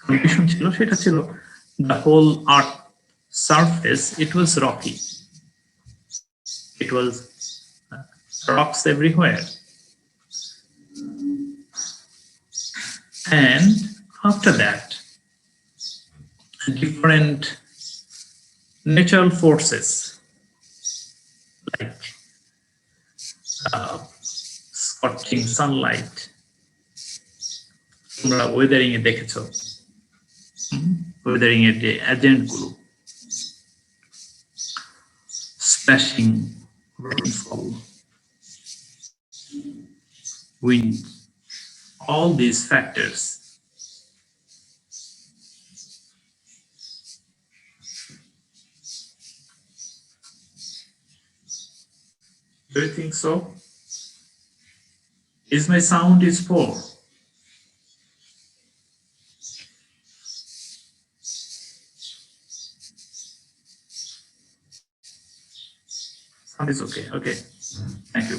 Condition ছিল সেটা ছিল the whole earth surface, it was rocky, it was rocks everywhere, and after that different natural forces like scorching sunlight, তোমরা Wuthering এ দেখেছো, Wuthering এর যে agent গুলো, splashing rainfall, wind, all these factors do you think so? Is my sound is poor? Sound is okay. Okay, thank you.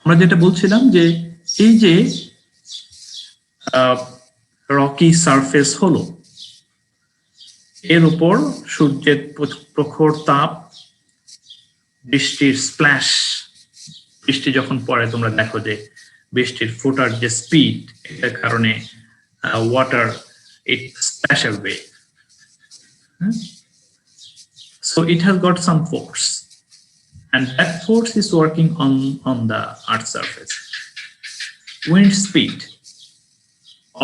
আমরা যেটা বলছিলাম যে এই যে রকি সারফেস হলো, এর উপর সূর্যের প্রখর তাপ, বৃষ্টির স্প্ল্যাশ, বৃষ্টি যখন পড়ে তোমরা দেখো যে বৃষ্টির ফোটার যে স্পিড, এটার কারণে water it splash away, so it has got some force, and that force is working on the earth's surface. Wind speed,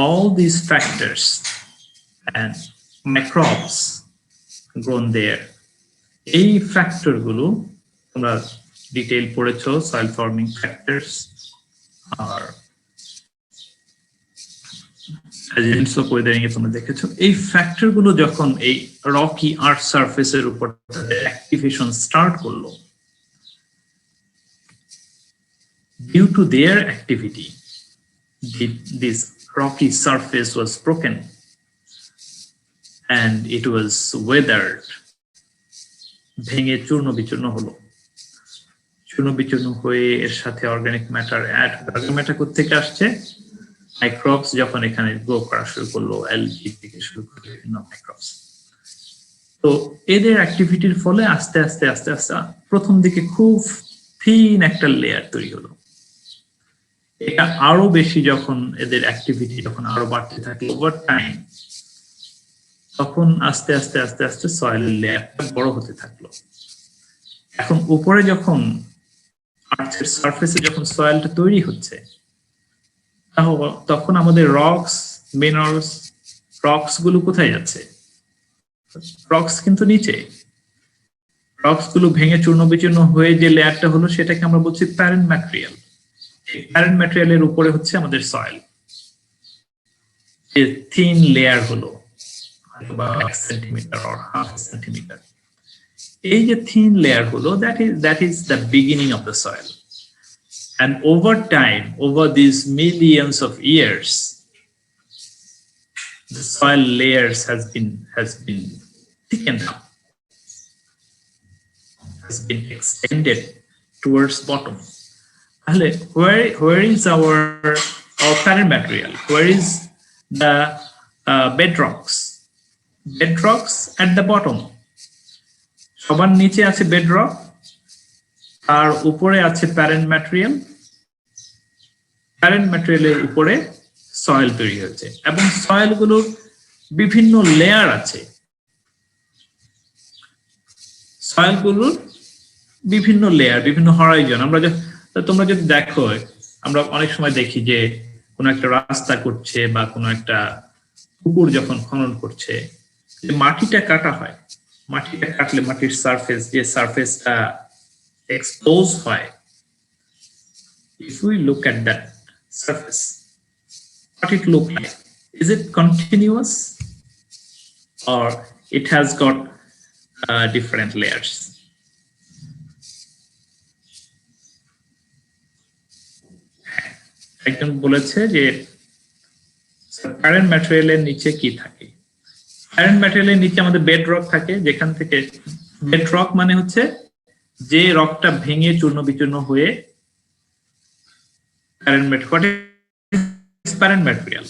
all these factors and microbes grown there, এই ফ্যাক্টর গুলো তোমরা ডিটেইল পড়েছো, soil forming factors আর agents of weathering এ তোমরা দেখেছো। এই factor গুলো যখন এই রকি আর্থ সারফেসের উপর অ্যাক্টিভেশন স্টার্ট করলো, due to their activity this rocky surface was broken and it was weathered, ভেঙে চূর্ণ বিচূর্ণ হলো, চূর্ণ বিচূর্ণ হয়ে এর সাথে organic matter add, organic matter কোত্থেকে আসছে? মাইক্রোবস যখন এখানে গ্রো করা শুরু করলো, অ্যালগি থেকে শুরু করে বিভিন্ন মাইক্রোবস, তো এদের অ্যাক্টিভিটির ফলে আস্তে আস্তে আস্তে আস্তে প্রথম দিকে খুব থিন একটা লেয়ার তৈরি হলো। এটা আরো বেশি যখন এদের অ্যাক্টিভিটি যখন আরো বাড়তে থাকে ওভার টাইম, তখন আস্তে আস্তে আস্তে আস্তে সয়েলের লেয়ারটা বড় হতে থাকলো। এখন উপরে যখন আর্থের সারফেসে যখন সয়েলটা তৈরি হচ্ছে, তখন আমাদের রক্স, মিনারেলস, রক্স গুলো কোথায় যাচ্ছে? রক্স কিন্তু নিচে, রক্স গুলো ভেঙে চূর্ণ বিচূর্ণ হয়ে যে লেয়ারটা হলো সেটাকে আমরা বলছি প্যারেন্ট ম্যাটেরিয়াল। প্যারেন্ট ম্যাটেরিয়ালের উপরে হচ্ছে আমাদের সয়েল, যে থিন লেয়ার হলো about 1 centimeter or half a centimeter. এই যে থিন লেয়ার হলো, that is the beginning of the soil, and over time, over these millions of years, the soil layers has been thickened up, has been extended towards bottom. Where is our parent material? Where is the bedrocks? Bedrocks at the bottom. সবার নিচে আছে bedrock, আর উপরে আছে parent material. Parent ম্যাটেরিয়ালের উপরে soil তৈরি হয়েছে, এবং soil গুলোর বিভিন্ন লেয়ার আছে। সয়েল গুলোর বিভিন্ন লেয়ার, বিভিন্ন হরাইজন। তোমরা যদি দেখো, আমরা অনেক সময় দেখি যে কোনো একটা রাস্তা করছে বা কোনো একটা পুকুর যখন খনন করছে, যে মাটিটা কাটা হয়, মাটিটা কাটলে মাটির সারফেস, যে সারফেসটা এক্সপোজ হয়, if we look at that surface, what it look like? Is it continuous or it has got different layers? একজন বলেছে যে প্যারেন্ট ম্যাটেরিয়ালের নিচে কি থাকে? প্যারেন্ট ম্যাটেরিয়ালের নিচে আমাদের বেড রক থাকে, যেখান থেকে বেড রক মানে হচ্ছে যে রকটা ভেঙে চূর্ণ বিচূর্ণ হয়ে What is parent material?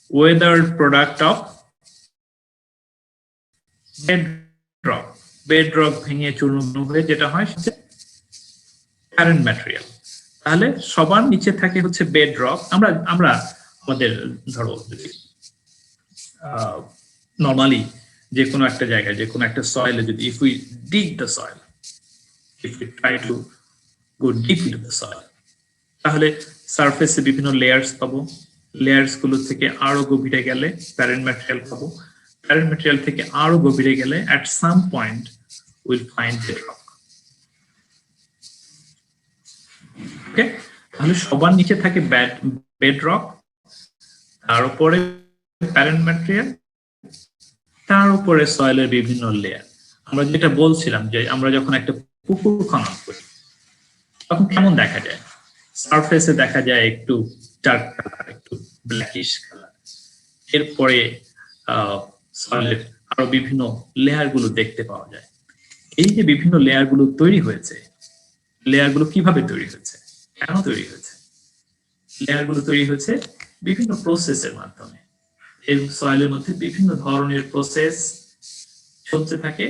Weathered product of bedrock. Bedrock ভেঙে চূর্ণ হয়ে যেটা হয় সেটা parent material. তাহলে সবার নিচে থাকে হচ্ছে bedrock. আমরা আমাদের ধরো নরমালি যে কোনো একটা জায়গায় যে কোনো একটা সয়েলে যদি if we dig the soil, if we try to go deep into the soil, তাহলে সারফেসে বিভিন্ন লেয়ার্স পাবো, লেয়ার্স গুলো থেকে আরো গভীরে গেলে প্যারেন্ট ম্যাটেরিয়াল পাবো, প্যারেন্ট ম্যাটেরিয়াল থেকে আরো গভীরে গেলে at some point we'll find bedrock. ওকে, তাহলে সবার নিচে থাকে bedrock, তার উপরে প্যারেন্ট ম্যাটেরিয়াল, তার উপরে সয়েলের বিভিন্ন লেয়ার। আমরা যেটা বলছিলাম যে আমরা যখন একটা পুকুর খনন করি তখন কেমন দেখা যায়, সারফেসে দেখা যায় একটু ডার্ক কালার, একটু ব্ল্যাকিশ কালার, এরপরে সয়েলের আরো বিভিন্ন লেয়ার গুলো দেখতে পাওয়া যায়। এই যে বিভিন্ন লেয়ার গুলো তৈরি হয়েছে, লেয়ার গুলো কিভাবে তৈরি হয়েছে, কেন তৈরি হয়েছে? লেয়ার গুলো তৈরি হয়েছে বিভিন্ন প্রসেসের মাধ্যমে। এই সয়েলের মধ্যে বিভিন্ন ধরনের প্রসেস চলতে থাকে,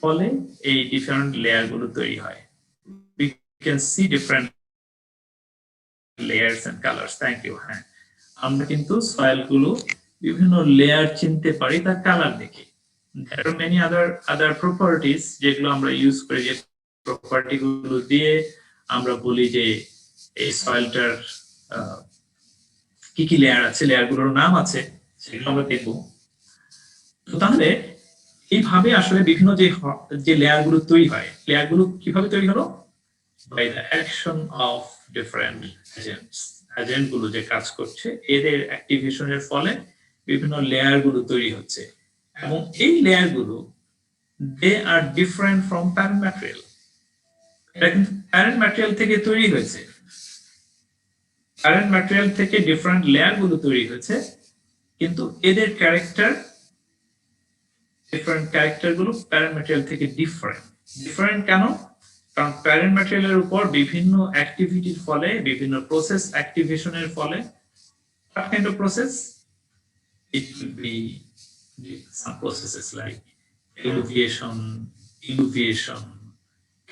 ফলে এই ডিফারেন্ট লেয়ার গুলো তৈরি হয়। We can see different layers and colors. Thank you. হ্যাঁ, আমরা কিন্তু সয়েল গুলো বিভিন্ন লেয়ার চিনতে পারি তার কালার দেখে। There are many other properties যেগুলো আমরা ইউজ করি, যে প্রপার্টি গুলো দিয়ে আমরা বলি যে এই সয়েলটার কি কি লেয়ার আছে, লেয়ার গুলোর নাম আছে, সেগুলো আমরা দেখব। তো তাহলে এইভাবে আসলে বিভিন্ন যে লেয়ার গুলো তৈরি হয়, লেয়ার গুলো কিভাবে তৈরি হলো? By the action of different agents. Agent গুলো যে কাজ করছে, এদের অ্যাক্টিভেশনের ফলে বিভিন্ন লেয়ার গুলো তৈরি হচ্ছে, এবং এই লেয়ার গুলো they are different from parent material. এটা কিন্তু প্যারেন্ট ম্যাটেরিয়াল থেকে তৈরি হয়েছে, প্যারেন্ট ম্যাটেরিয়াল থেকে ডিফারেন্ট লেয়ার গুলো তৈরি হয়েছে, কিন্তু এদের ক্যারেক্টার, ডিফারেন্ট ক্যারেক্টার গুলো প্যারেন্ট ম্যাটেরিয়াল থেকে ডিফারেন্ট কেন? কারণ প্যারেন্ট ম্যাটেরিয়ালের উপর বিভিন্ন অ্যাক্টিভিটির ফলে, বিভিন্ন প্রসেস অ্যাক্টিভেশনের ফলে, what kind of process? It will be some processes like eluviation,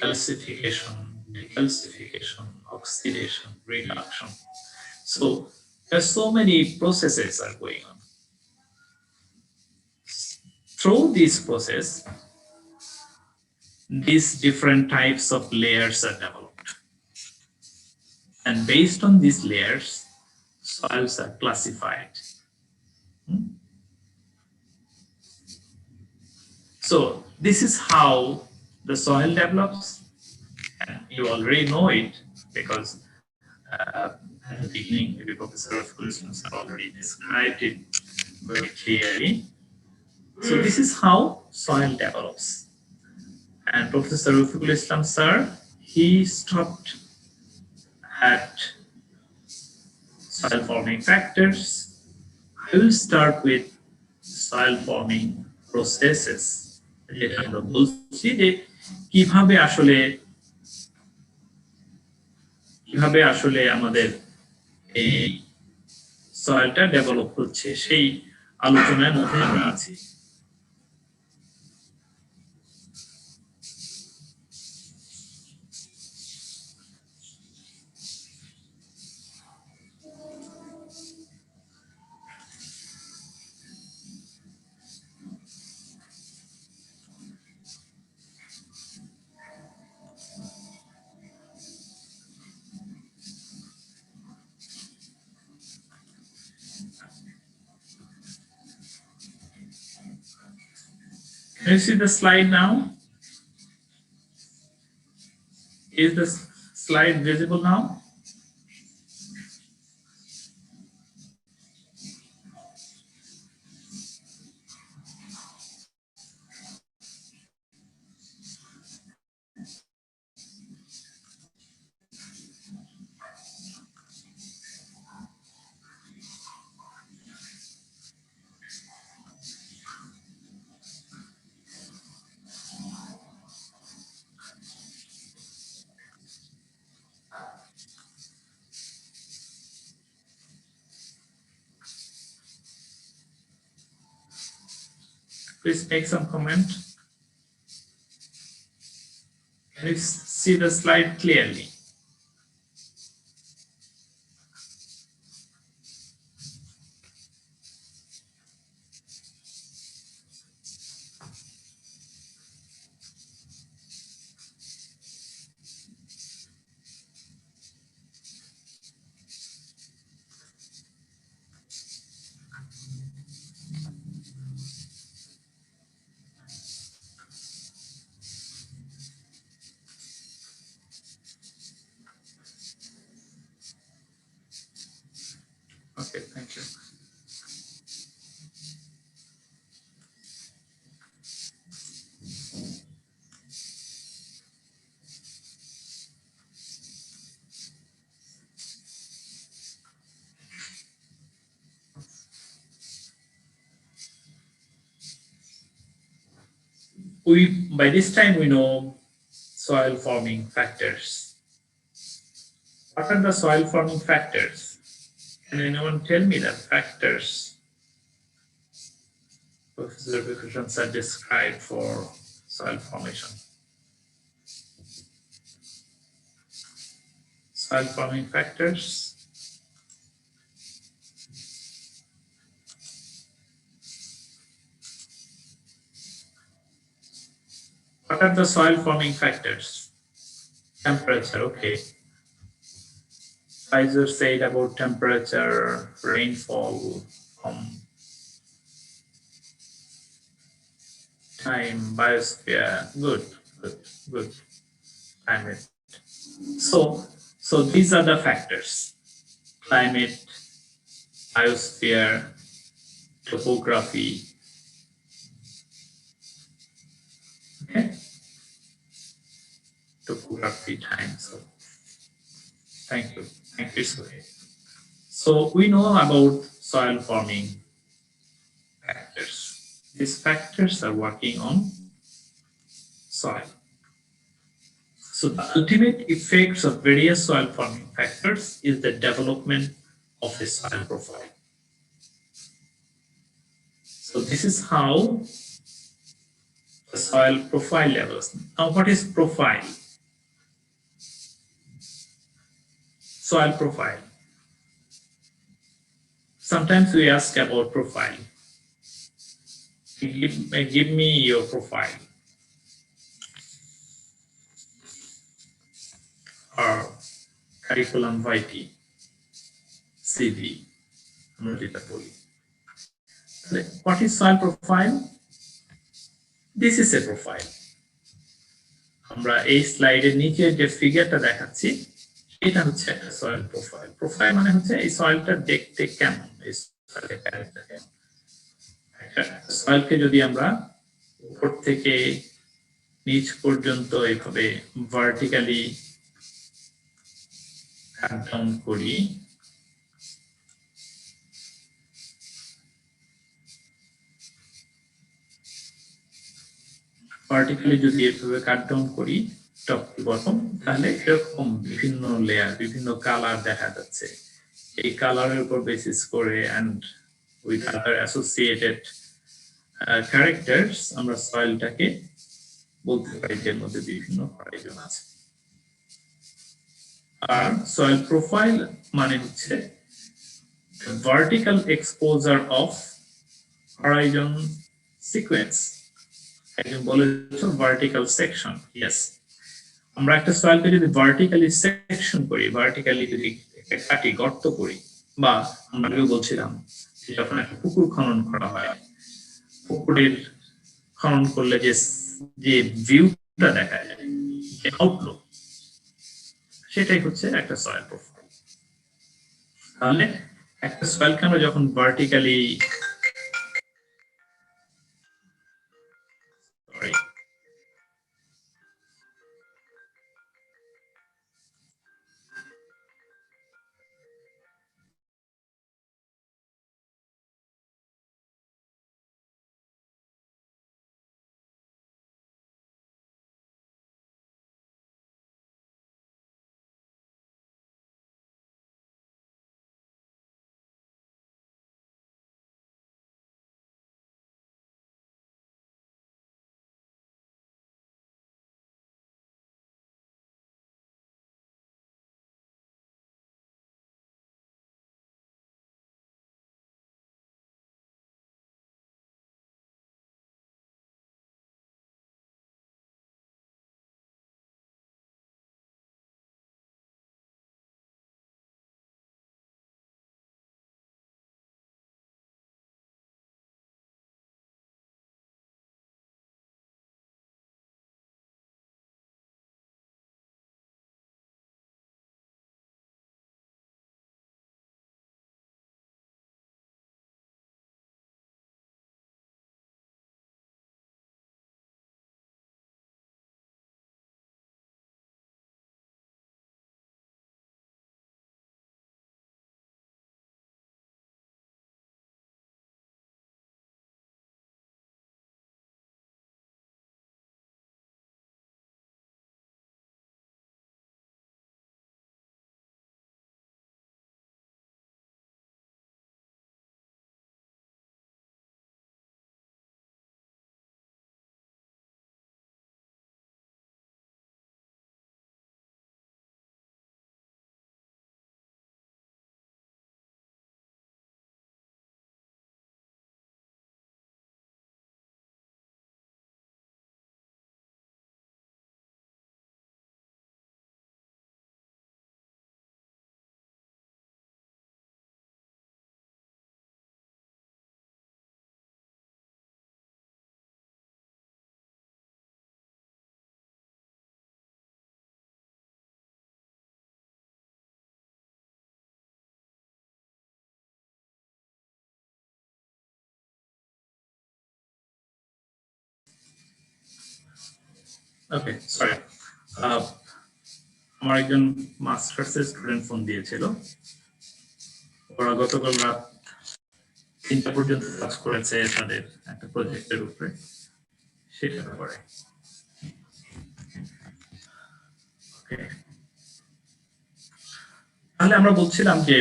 calcification, decalcification, oxidation, reduction. So there's so many processes are going on. Through this process, these different types of layers are developed. And based on these layers, soils are classified. So this is how the soil develops, and you already know it because at the beginning, maybe Professor Rafikulismus have already described it very clearly. So this is how soil develops. And Professor Rafiqul Islam sir, he stopped at soil forming factors. I will start with soil forming processes. যেটা আমরা বলছি যে কিভাবে আসলে আমাদের এই সয়েলটা develop হচ্ছে, সেই আলোচনার মধ্যে আমরা আছি। Can you see the slide now? Is the slide visible now? Please make some comment. Can you see the slide clearly? Okay, thank you. By this time we know soil forming factors. What are the soil forming factors? Can anyone tell me the factors Professor Bhushan sir described for soil formation? Soil forming factors. What are the soil forming factors? Temperature, okay. Pfizer said about temperature, rainfall, time, biosphere. Good. Climate. So these are the factors: climate, biosphere, topography. Okay. Topography, time. So thank you. So we know about soil forming factors. These factors are working on soil. So the ultimate effects of various soil forming factors is the development of a soil profile. So this is how the soil profile levels. Now what is profile? Soil profile. Sometimes we ask about profile. Give me your profile. Or curriculum vitae, CV. What is soil profile? This is a profile. আমরা এই স্লাইডের নিচে যে ফিগারটা দেখাচ্ছি এটা হচ্ছে একটা soil profile. Profile মানে হচ্ছে এই সয়েলটা দেখতে কেমন, এই সয়েলের ক্যারেক্টার কেমন। সয়েলকে যদি আমরা উপর থেকে নিচ পর্যন্ত এইভাবে ভার্টিক্যালি কাট ডাউন করি, ভার্টিক্যালি যদি এভাবে কাট ডাউন করি টপ টু বটম, তাহলে এরকম বিভিন্ন লেয়ার, বিভিন্ন কালার দেখা যাচ্ছে। এই কালারের উপর বেসিস করে and with other associated characters আমরা সয়েলটাকে বলতে পারি যে এর মধ্যে বিভিন্ন হরাইজন আছে। আর সয়েল প্রোফাইল মানে হচ্ছে vertical exposure of Horizon sequence. একজন বলেছে ভার্টিক্যাল সেকশন। ইয়েস, আমরা একটা সয়েলকে যদি ভার্টিক্যালি সেকশন করি, ভার্টিক্যালি যদি কাটি, গর্ত করি, বা আমরা আগেও বলছিলাম যখন একটা পুকুর খনন করা হয়, পুকুরের খনন করলে যে ভিউটা দেখা যায়, যে আউটলুক, সেটাই হচ্ছে একটা সয়েল প্রোফাইল। তাহলে একটা সয়েলকে আমরা যখন ভার্টিক্যালি ওকে সরি, আমার একজন মাস্টার্সের স্টুডেন্ট ফোন দিয়েছিল, ওরা গতকাল রাত 3টা পর্যন্ত কাজ করেছে তাদের একটা প্রজেক্টের উপরে, সেটা করে। ওকে, তাহলে আমরা বলছিলাম যে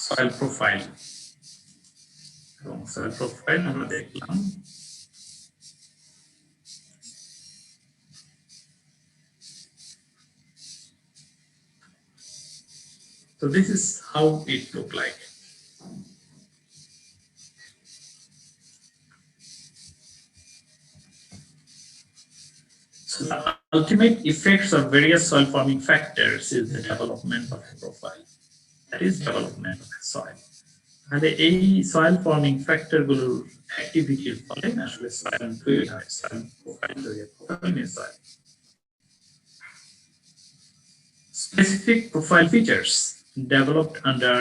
সয়েল প্রোফাইল, এবং সয়েল প্রোফাইল আমরা দেখলাম so this is how it look like. So the ultimate effects of various soil forming factors is the development of a profile, that is development of a soil. তাহলে এই soil forming factor গুলোর অ্যাক্টিভিটির ফলে আসলে soil তৈরি হয়, soil profile তৈরি হয়, profile means soil. Specific profile features developed under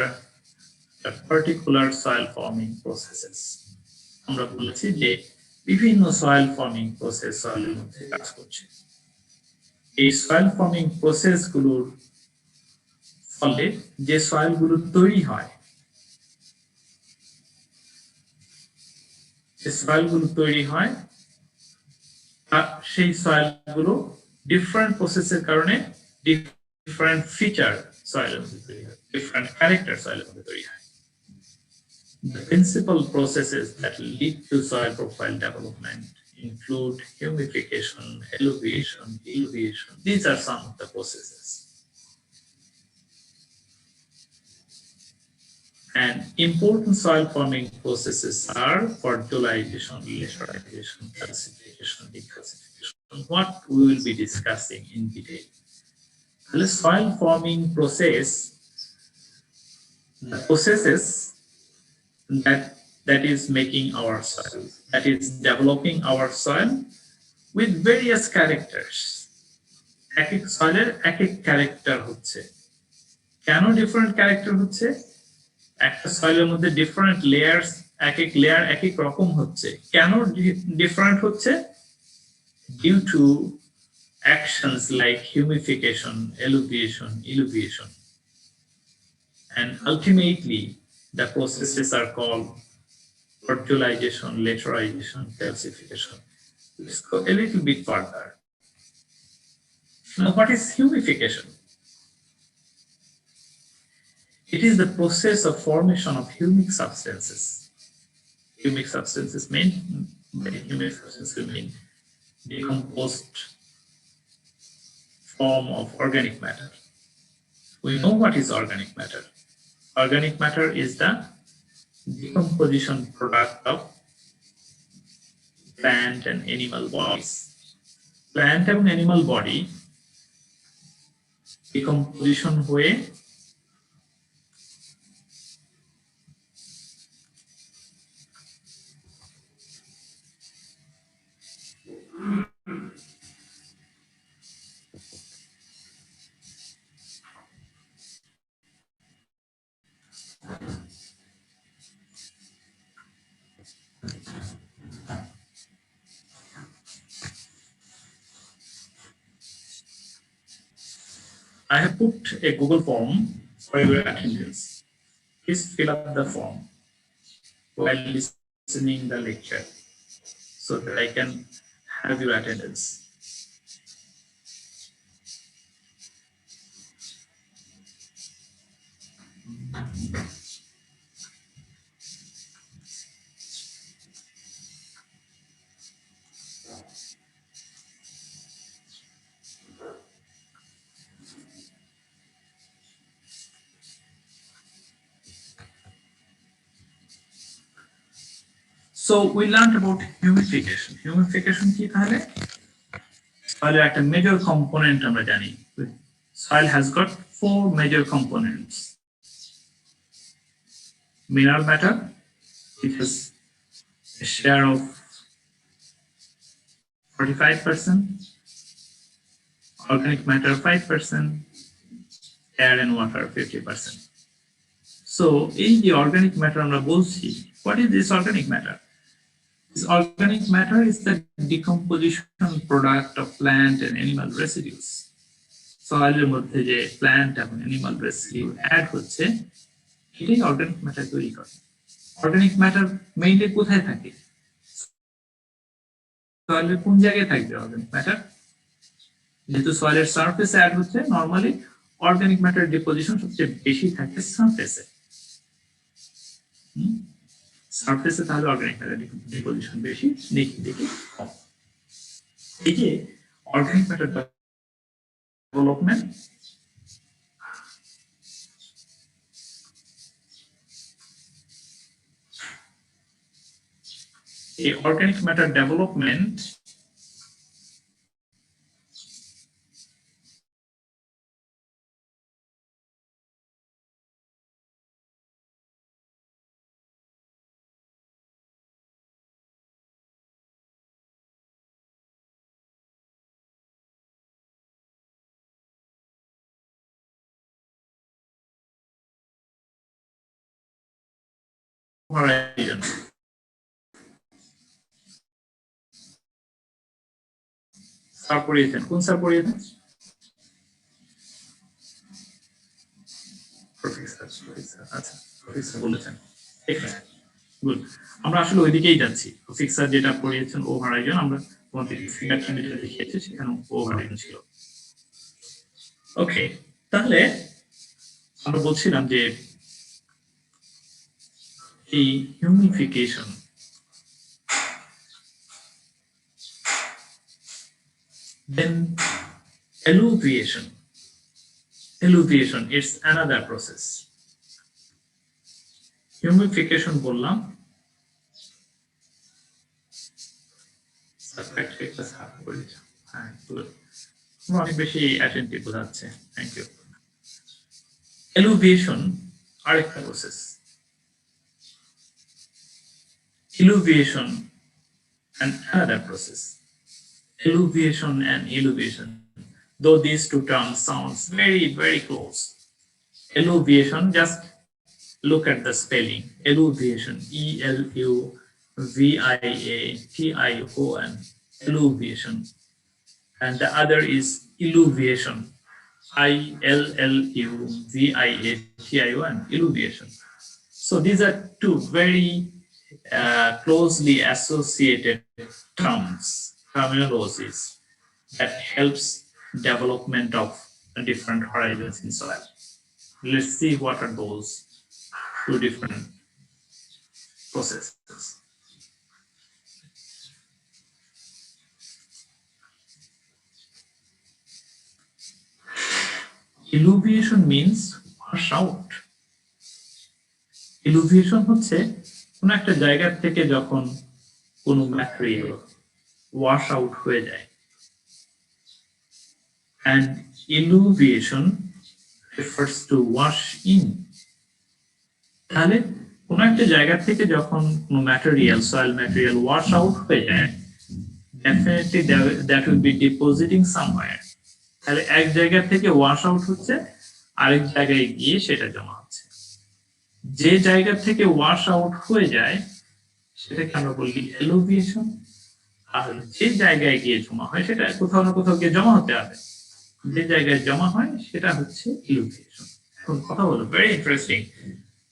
the particular soil forming processes. আমরা বলেছি যে বিভিন্ন সয়েল ফর্মিং প্রসেস সয়েলের মধ্যে কাজ করছে। এই সয়েল ফর্মিং প্রসেস গুলোর ফলে যে সয়েল গুলো তৈরি হয়, সেই সয়েল গুলো ডিফারেন্ট প্রসেসের কারণে ডিফারেন্ট ফিচার সয়েলের মধ্যে তৈরি হয়, ডিফারেন্ট ক্যারেক্টার সয়েলের মধ্যে তৈরি হয়। The principal processes that lead to soil profile development include humification, alluviation, diluviation. These are some of the processes. And important soil forming processes are fertilization, lateralization, calcification, decalcification, what we will be discussing in detail. The soil forming process, the processes that is making our soil, that is developing our soil with various characters. এক এক সয়েলের এক এক character হচ্ছে। কেন different character হচ্ছে? একটা সয়েলের মধ্যে different layers, এক এক লেয়ার এক এক রকম হচ্ছে। কেন ডিফারেন্ট হচ্ছে? Due to actions like humification, alluviation, illuviation, and ultimately the processes are called fertilization, lateralization, calcification. Let's go a little bit further. Now, what is humification? It is the process of formation of humic substances. Humic substances mean decomposed form of organic matter. We know what is organic matter. Organic matter is the decomposition product of plant and animal bodies. Plant and animal body decomposition হয়ে I have put a Google form for your attendance. Please fill up the form while listening the lecture so that I can have your attendance. So we learned about humification. Humification কি তাহলে? Soil একটা major component আমরা জানি। Soil has got 4 major components. Mineral matter, it has a share of 45%, organic matter 5%, air and water 50%. So এই যে organic matter আমরা বলছি, what is this organic matter? This organic matter is the decomposition product of plant and animal residues. সয়েলের মধ্যে যে plant এবং animal residue add হচ্ছে এটাই organic matter তৈরি করে। অর্গানিক ম্যাটার মেইনলি কোথায় থাকে? সয়েলের কোন জায়গায় থাকবে অর্গানিক ম্যাটার? যেহেতু সয়েলের সারফেসে অ্যাড হচ্ছে, নরমালি অর্গানিক ম্যাটার ডিপোজিশন সবচেয়ে বেশি থাকে সারফেসে। সারফেসে তাহলে অর্গানিক ম্যাটার ডিপোজিশন বেশি, নিচের দিকে কম। এই যে অর্গানিক ম্যাটার ডেভেলপমেন্ট, এই organic matter development horizon। Sir পড়িয়েছেন, কোন স্যার পড়িয়েছেন? আচ্ছা, প্রফেসর বলেছেন। গুড, আমরা আসলে ওইদিকেই যাচ্ছি। প্রফেসর যেটা পড়িয়েছেন ও হরাইজন, আমরা তোমাদের ফিগারটা যেটা দেখিয়েছি সেখানে ও হরাইজন ছিল। ওকে, তাহলে আমরা বলছিলাম যে এই humification, then alluviation, it's another process. Humidification বললাম, অনেক বেশি অ্যাটেন্টিভ বোঝাচ্ছে, থ্যাংক ইউ। alluviation আরেকটা process. alluviation and another process. Alluviation and illuviation, though these two terms sounds very, very close. Alluviation, just look at the spelling. Alluviation, E-L-U-V-I-A-T-I-O-N, alluviation. And the other is illuviation, I-L-L-U-V-I-A-T-I-O-N, illuviation. So these are two very closely associated terminologies that helps development of different horizons in soil. Let's see what are those two different processes. Alluviation means wash out. Alluviation হচ্ছে কোন একটা জায়গা থেকে যখন কোন material wash out হয়ে যায়, and alluviation refers to wash in. তাহলে কোন একটা জায়গা থেকে যখন কোন material, soil material wash out হয়ে যায়, definitely that will be depositing somewhere. তাহলে এক জায়গা থেকে ওয়াশ আউট হচ্ছে, আরেক জায়গায় গিয়ে সেটা জমা হচ্ছে। যে জায়গা থেকে ওয়াশ আউট হয়ে যায় সেটাকে আমরা বলি alluviation, আর যে জায়গায় গিয়ে জমা হয় সেটা কোথাও না কোথাও গিয়ে জমা হতে হবে, যে জায়গায় জমা হয় সেটা হচ্ছে alluviation। এখন কথা হলো ভেরি ইন্টারেস্টিং,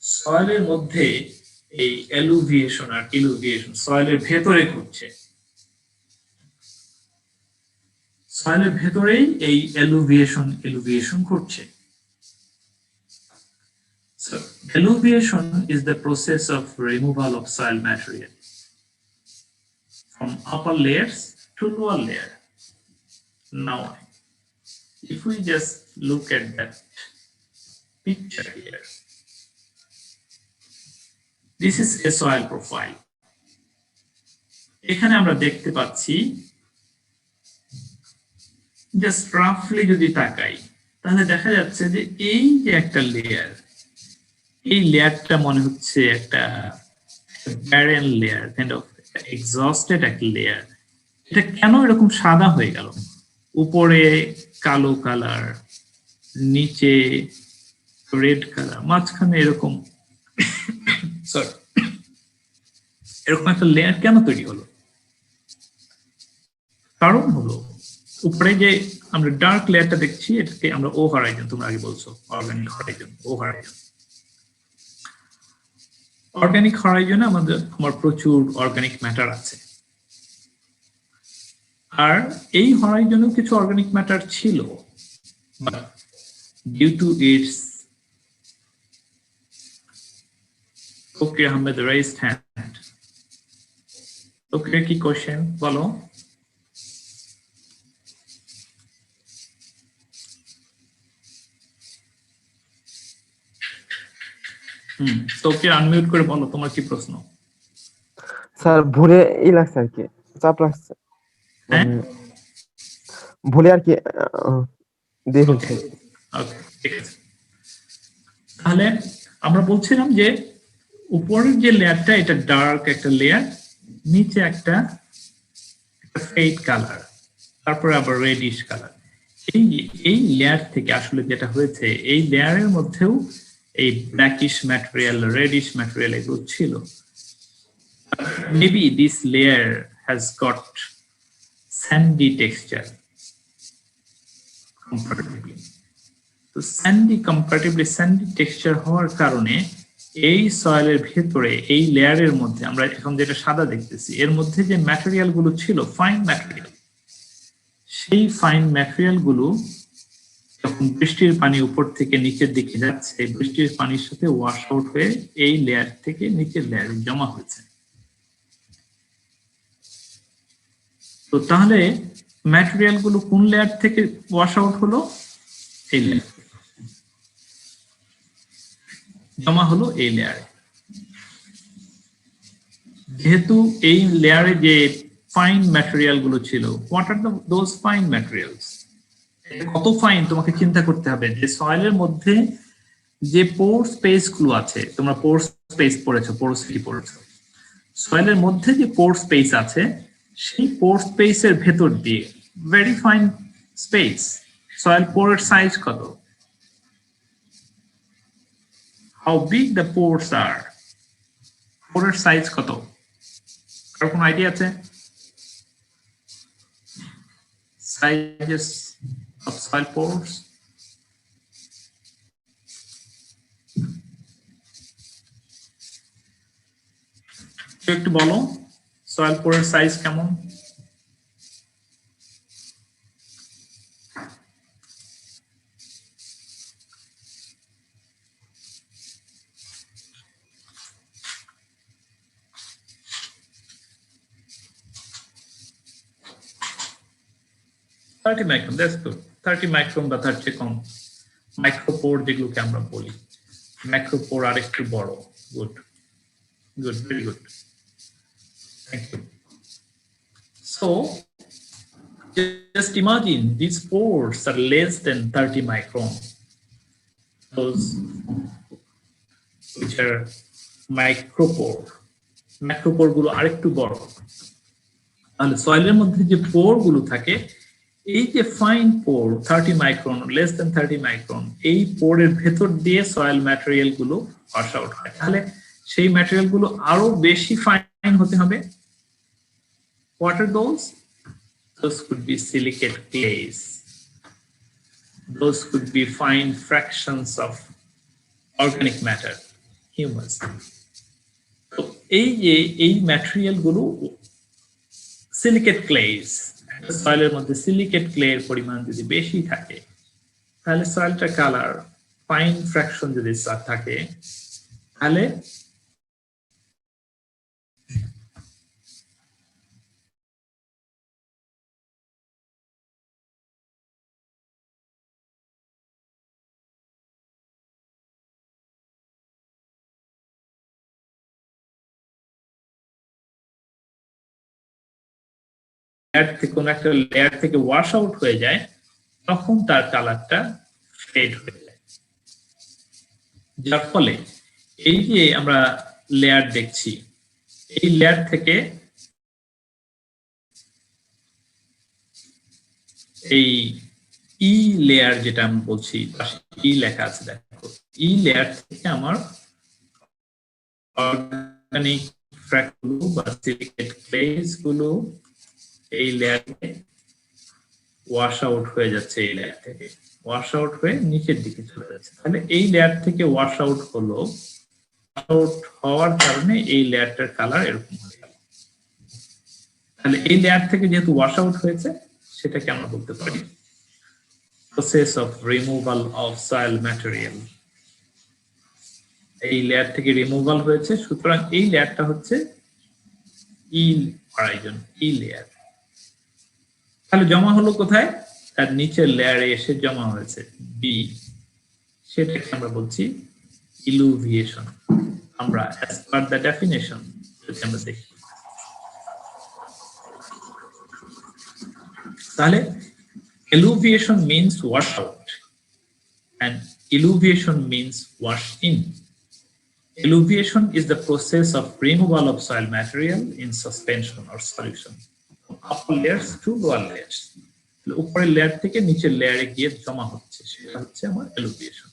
সয়েলের মধ্যে এই alluviation আর illuviation সয়েলের ভেতরে ঘটছে, সয়েলের ভেতরেই এই alluviation ঘটছে। So alluviation is the process of removal of soil material from upper layers to lower layer. Now, if we just look at that picture here, this is a soil profile. এখানে আমরা দেখতে পাচ্ছি, just রাফলি যদি তাকাই তাহলে দেখা যাচ্ছে যে এই যে একটা লেয়ার, এই লেয়ারটা মনে হচ্ছে একটা barren layer, kind of exhausted একটা লেয়ার। এটা কেন এরকম সাদা হয়ে গেল? উপরে কালো কালার, নিচে রেড কালার, মাঝখানে এরকম এরকম একটা লেয়ার কেন তৈরি হলো? কারণ হলো উপরে যে আমরা ডার্ক লেয়ারটা দেখছি এটাকে আমরা ও হরাইজন, তোমরা আগে বলছো organic horizon, O horizon. Organic হরাইজনে আমার প্রচুর অর্গানিক ম্যাটার আছে, আর এই হরাইজনেও কিছু অর্গানিক ম্যাটার ছিল, but due to its Fakir Ahmed raised hand. Fakir কি কোশ্চেন বলো? তোকে আনমিউট করে বলো তোমার কি প্রশ্ন। স্যার ভুলে লাগছে আর কি, চাপ লাগছে, ভুলে আর কি দিয়ে ফেলছি। ওকে ঠিক আছে, তাহলে আমরা বলছিলাম যে উপরের যে লেয়ারটা এটা ডার্ক একটা লেয়ার, নিচে একটা ফেড কালার, তারপরে আবার রেডিশ কালার। এই লেয়ার থেকে আসলে যেটা হয়েছে, এই লেয়ারের মধ্যেও এই ব্ল্যাকিশ ম্যাটেরিয়াল, রেডিশ ম্যাটেরিয়াল এগুলো ছিল। Maybe this layer has got Sandy texture comparatively. তো কম্পারেটিভলি স্যান্ডি টেক্সচার হওয়ার কারণে এই সয়েলের ভেতরে এই লেয়ারের মধ্যে আমরা এখন যেটা সাদা দেখতেছি, এর মধ্যে যে ম্যাটেরিয়াল গুলো ছিল ফাইন ম্যাটেরিয়াল, সেই ফাইন ম্যাটেরিয়াল গুলো যখন বৃষ্টির পানি উপর থেকে নিচের দিকে যাচ্ছে, বৃষ্টির পানির সাথে ওয়াশ আউট হয়ে এই লেয়ার থেকে নিচের লেয়ারে জমা হয়েছে। তো তাহলে ম্যাটেরিয়াল গুলো কোন লেয়ার থেকে ওয়াশ আউট হলো? এই লেয়ার জমা হলো এই লেয়ারে। যেহেতু এই লেয়ারে যে ফাইন ম্যাটেরিয়াল গুলো ছিল, what are those fine materials? কত ফাইন তোমাকে চিন্তা করতে হবে যে সয়েলের মধ্যে যে পোর স্পেস গুলো আছে, তোমরা পোর স্পেস পড়েছো, পোরোসিটি পড়েছো, সয়েলের মধ্যে যে পোর স্পেস আছে সেই পোর স্পেসের ভেতর দিয়ে ভেরি ফাইন স্পেস, সয়েল পোরের সাইজ কত? How big the pores are? পোরের সাইজ কত? কারো কোনো আইডিয়া আছে? Sizes of soil pores? একটু বলো সয়েল পোরের সাইজ কেমন? Thirty micron, that's good. 30 micron বা তার চেয়ে কম মাইক্রোপোর যেগুলোকে আমরা বলি, ম্যাক্রোপোর আরেকটু বড়। Good good, very good, thank you. So just imagine these pores are less than 30 micron, those which are micropore, macropore গুলো আরেকটু বড়। তাহলে সয়েলের মধ্যে যে পোর গুলো থাকে, এই যে ফাইন পোর 30 মাইক্রন, লেস দেন 30 মাইক্রন, এই পোরের ভেতর দিয়ে সয়েল ম্যাটেরিয়াল গুলো পাস আউট হয়। তাহলে সেই ম্যাটেরিয়াল গুলো আরো বেশি ফাইন হতে হবে। What are those? Those could be silicate clays. Those could be fine fractions of organic matter, humus. So এই ম্যাটেরিয়াল গুলো সিলিকেট ক্লেস, সয়েলের মধ্যে সিলিকেট ক্লে এর পরিমাণ যদি বেশি থাকে, তাহলে সয়েলটা কালার ফাইন ফ্র্যাকশন যদি থাকে, তাহলে কোন একটা লেয়ার থেকে ওয়াশ আউট হয়ে যায়, তখন তার কালারটা ফেড হয়ে যায়। যার ফলে এই যে আমরা লেয়ার দেখছি, এই লেয়ার থেকে এই ই লেয়ার যেটা আমি বলছি, ই লেখা আছে দেখো, ই লেয়ার থেকে আমার অর্গানিক ক্র্যাক গুলো বা সিলিকেট ক্লেজ গুলো এই লেয়ারে ওয়াশ আউট হয়ে যাচ্ছে, এই লেয়ার থেকে ওয়াশ আউট হয়ে নিচের দিকে চলে যাচ্ছে। তাহলে এই লেয়ার থেকে ওয়াশ আউট হলো, আউট হওয়ার কারণে এই লেয়ারটার কালার এরকম হয়ে গেল। তাহলে এই লেয়ার থেকে যেহেতু ওয়াশ আউট হয়েছে, সেটাকে আমরা বলতে পারি process of removal of soil material. এই লেয়ার থেকে রিমুভাল হয়েছে, সুতরাং এই লেয়ারটা হচ্ছে ই হরাইজন, ই লেয়ার। তাহলে জমা হলো কোথায়? তার নিচের লেয়ারে এসে জমা হয়েছে বি, সেটাকে আমরা বলছি ইলুভিয়েশন। আমরা as per the definition যদি আমরা দেখি, তাহলে eluviation means wash out and illuviation means wash in. Eluviation is the process of removal of soil material in suspension or solution from upper layers to lower layers. উপরের layer থেকে নিচের লেয়ারে গিয়ে জমা হচ্ছে, সেটা হচ্ছে আমার eluviation.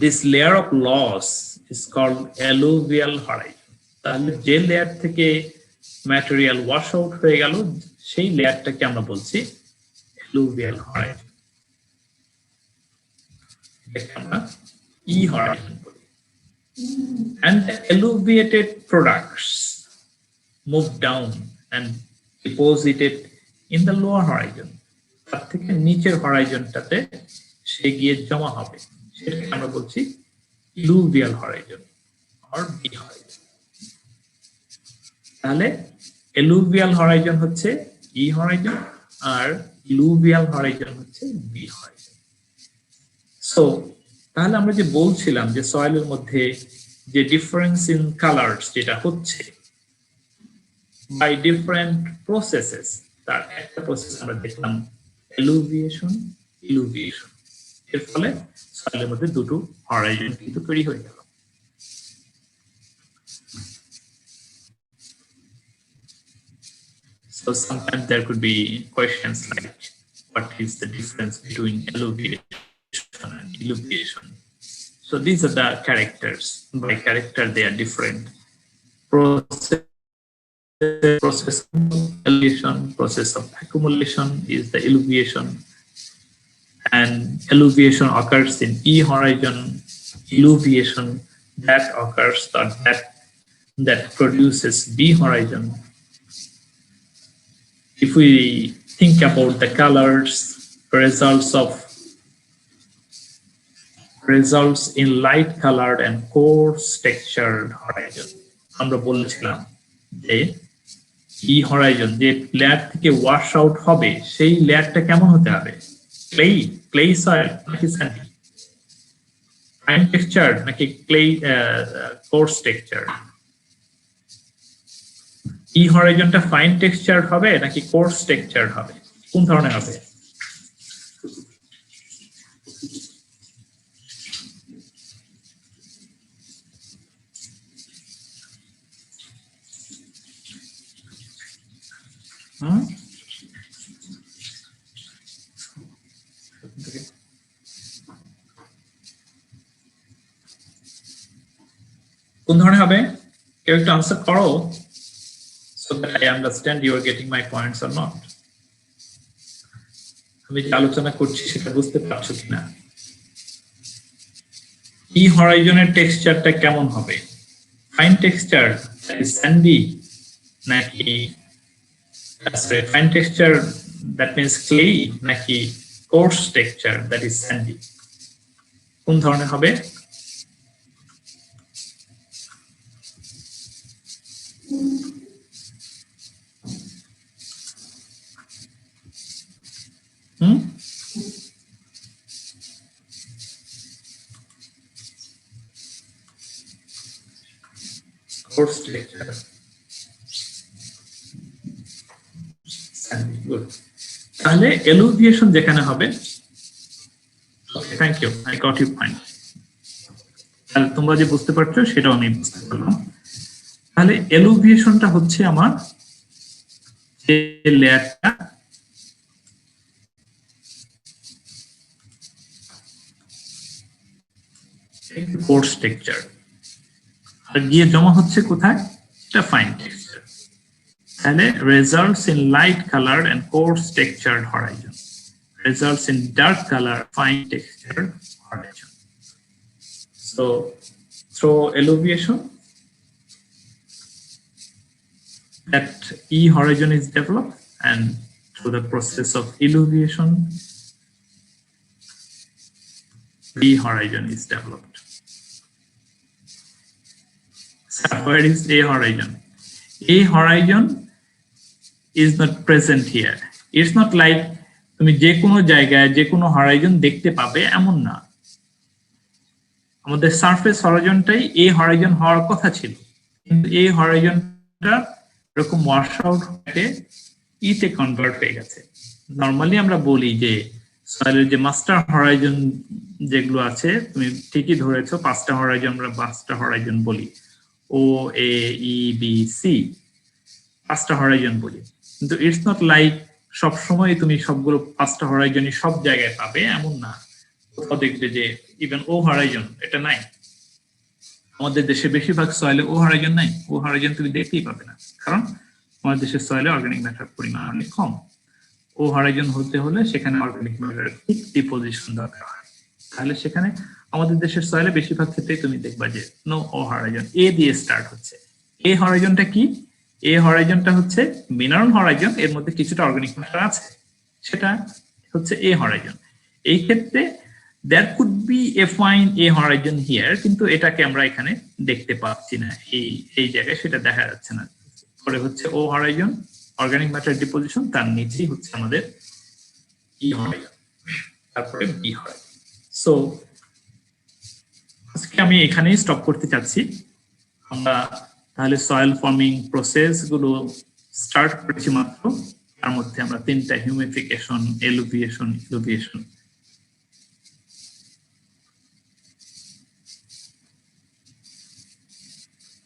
This layer of loss is called alluvial horizon. তাহলে যে লেয়ার থেকে ম্যাটেরিয়াল ওয়াশ আউট হয়ে গেল, সেই লেয়ারটাকে আমরা বলছি alluvial horizon। এটাকে আমরা ই horizon বলি। And the alluviated products move down and deposited in the lower horizon. তার থেকে নিচের হরাইজনটাতে সে গিয়ে জমা হবে, সেটাকে আমরা বলছি ইলুভিয়াল হরাইজন অর বি হরাইজন। তাহলে এলুভিয়াল হরাইজন হচ্ছে ই হরাইজন আর ইলুভিয়াল হরাইজন হচ্ছে বি হরাইজন। সো তাহলে আমরা যে বলছিলাম যে সয়েলের মধ্যে যে ডিফারেন্স ইন কালারস যেটা হচ্ছে বাই ডিফারেন্ট প্রসেসেস, তার একটা প্রসেস আমরা দেখলাম এলুভিয়েশন, ইলুভিয়েশন। এর ফলে সয়েলের মধ্যে দুটো হরাইজন কিন্তু তৈরি হয়ে গেল। So sometimes there could be questions like, what is the difference between alluviation and illuviation? So these are the characters. By character, they are different. Process of alluviation, process of accumulation is the illuviation, and alluviation occurs in E horizon. Illuviation that occurs or that produces B horizon. If we think about the colors, results in light colored and coarse textured horizon. আমরা বলেছিলাম যে ই horizon যে layer থেকে wash out হবে, সেই লেয়ারটা কেমন হতে হবে? ক্লেই সয়েল নাকি স্যান্ডি? ফাইন টেক্সচার নাকি কোর্স টেক্সচার? ই হরাইজনটা ফাইন টেক্সচার হবে নাকি কোর্স টেক্সচার হবে? কোন ধরনের হবে? কোন ধরনের হবে? কেউ একটু আনসার করো, so that I understand you are getting my points or not. আমি যে আলোচনা করছি সেটা বুঝতে পারছো কিনা? ই হরাইজনের টেক্সচারটা কেমন হবে? ফাইন টেক্সচার স্যান্ডি নাকি fine texture that means clay নাকি coarse texture that is sandy? কোন ধরনের হবে? Coarse texture. Good. তাহলে এলুভিয়েশন যেখানে হবে, thank you, I got your point. তাহলে তোমরা যে বুঝতে পারছো সেটাও আমি বুঝতে পারলাম। তাহলে এলুভিয়েশনটা হচ্ছে আমার যে লেয়ারটা কোর্স টেক্সচার, আর গিয়ে জমা হচ্ছে কোথায়? এটা ফাইন টেক্সচার। তাহলে results in light colored and coarse textured horizon, results in dark color fine textured horizon. So through elevation that E horizon is developed, and through the process of elevation B horizon is developed. So where is A horizon? A horizon is not present here. It's not like তুমি যে কোনো জায়গায় যে কোনো Horizon দেখতে পাবে এমন না। আমাদের সারফেস হরাইজনটাই এ হরাইজন হওয়ার কথা ছিল, কিন্তু এই হরাইজনটা এরকম ওয়াশ আউট হয়ে ইতে কনভার্ট হয়ে গেছে। নরমালি আমরা বলি যে সয়েলের যে মাস্টার হরাইজন যেগুলো আছে, তুমি ঠিকই ধরেছো, 5টা হরাইজন আমরা মাস্টার হরাইজন বলি, ও এ ই বি সি, 5টা হরাইজন বলি। কিন্তু ইটস নট লাইক সবসময় তুমি সবগুলো 5টা হরাইজনই সব জায়গায় পাবে এমন না। কোথাও দেখবে যে ইভেন ও হরাইজন এটা নাই। আমাদের দেশে বেশিরভাগ সয়েলে ও হরাইজন নাই, ও হরাইজন তুমি দেখতেই পাবে না, কারণ আমাদের দেশের সয়েলে অর্গানিক ম্যাটার পরিমাণ অনেক কম। ও হরাইজন হতে হলে সেখানে অর্গানিক ম্যাটার ঠিক ডিপোজিশন দরকার হয়। তাহলে সেখানে আমাদের দেশের সয়েলে বেশিরভাগ ক্ষেত্রেই তুমি দেখবা যে নো ও হরাইজন, এ দিয়ে স্টার্ট হচ্ছে। এ হরাইজনটা কি? এ হরাইজনটা হচ্ছে মিনারেল হরাইজন, এর মধ্যে কিছুটা অর্গানিক ম্যাটার আছে, সেটা হচ্ছে এ হরাইজন। এই ক্ষেত্রে there could be a fine A horizon here, কিন্তু এটাকে আমরা এখানে দেখতে পাচ্ছি না, এই জায়গায় সেটা দেখা যাচ্ছে না। পরে হচ্ছে O horizon, organic matter deposition, তার নিচেই হচ্ছে আমাদের ই হরাইজন, তারপরে বি হরাইজন। সো আজকে আমি এখানেই স্টপ করতে চাচ্ছি। আমরা তাহলে সয়েল ফর্মিং প্রসেস গুলো স্টার্ট করেছি মাত্র, তার মধ্যে আমরা 3টা humification, eluviation, illuviation.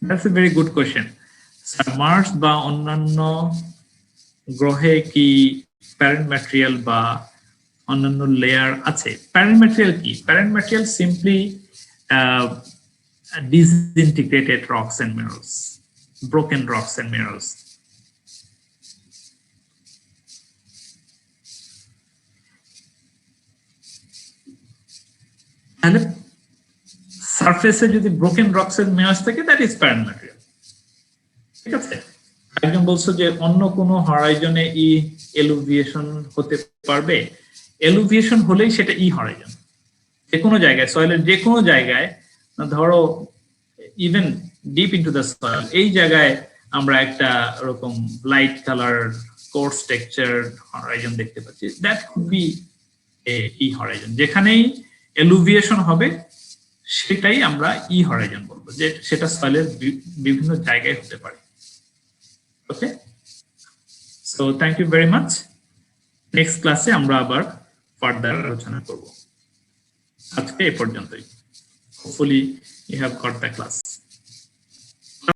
That's a very good question. Mars বা অন্যান্য গ্রহে কি প্যারেন্ট ম্যাটেরিয়াল বা অন্যান্য লেয়ার আছে? প্যারেন্ট ম্যাটেরিয়াল কি? Parent material simply disintegrated rocks and minerals, broken rocks and minerals. তাহলে সারফেসে যদি ব্রোকেন রকস এন্ড মিনারেলস থাকে, দ্যাট ইজ প্যারেন্ট ম্যাটেরিয়াল। ঠিক আছে? একজন বলছো যে অন্য কোনো হরাইজনে ই এলুভিয়েশন হতে পারবে, এলুভিয়েশন হলেই সেটা ই হরাইজন। যে কোনো জায়গায়, সয়েলের যে কোনো জায়গায়, ধরো even deep into the soil, এই জায়গায় আমরা একটা এরকম light colour coarse texture horizon দেখতে পাচ্ছি, that could be E horizon. যেখানেই এলুভিয়েশন হবে সেটাই আমরা ই হরাইজন বলবো, যে সেটা সয়েলের বিভিন্ন জায়গায় হতে পারে। Okay, so thank you very much. Next ক্লাসে আমরা আবার ফার্দার আলোচনা করব। আজকে এই পর্যন্তই। Hopefully you have got the class.